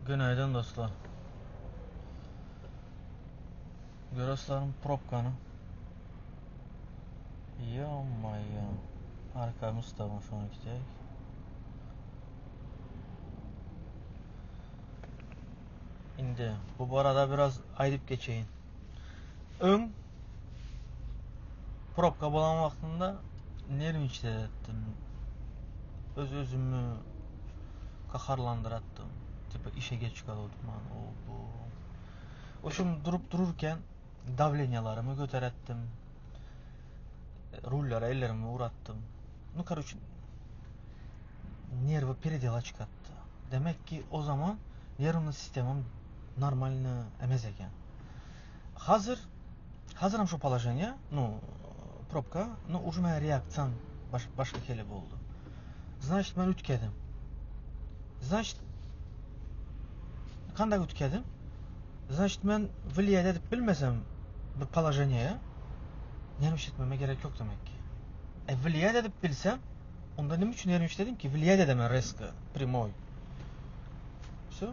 Günaydın dostlar. Görüyorsunuz probkanı. Yo. Arkamız tamam şu an gidecek. Şimdi bu arada biraz ayırıp geçeyim. Ön probka bulan vaktinde nerimi ettim. Özümü kaharlandırattım. Tipi işe geç kalıyordum ben. O şimdi durup dururken davlenyalarımı göterettim. Rullara ellerimi uğrattım. Короче, nervi передела çıkarttı. Demek ki o zaman nervный sistemam нормально emez eken. Hazırım şu положение, пробка, уже моя reaksiyam başka kelebe oldu. Значит, ben ütkedim. Значит, kandak ütkedim. Значит, ben влиять edip bilmesem bir положение'ye nerv işitmeme gerek yok demek ki. Влиять edip bilsem, onda ne için nerv işledim ki? Влиять edemem резко, прямой. Все.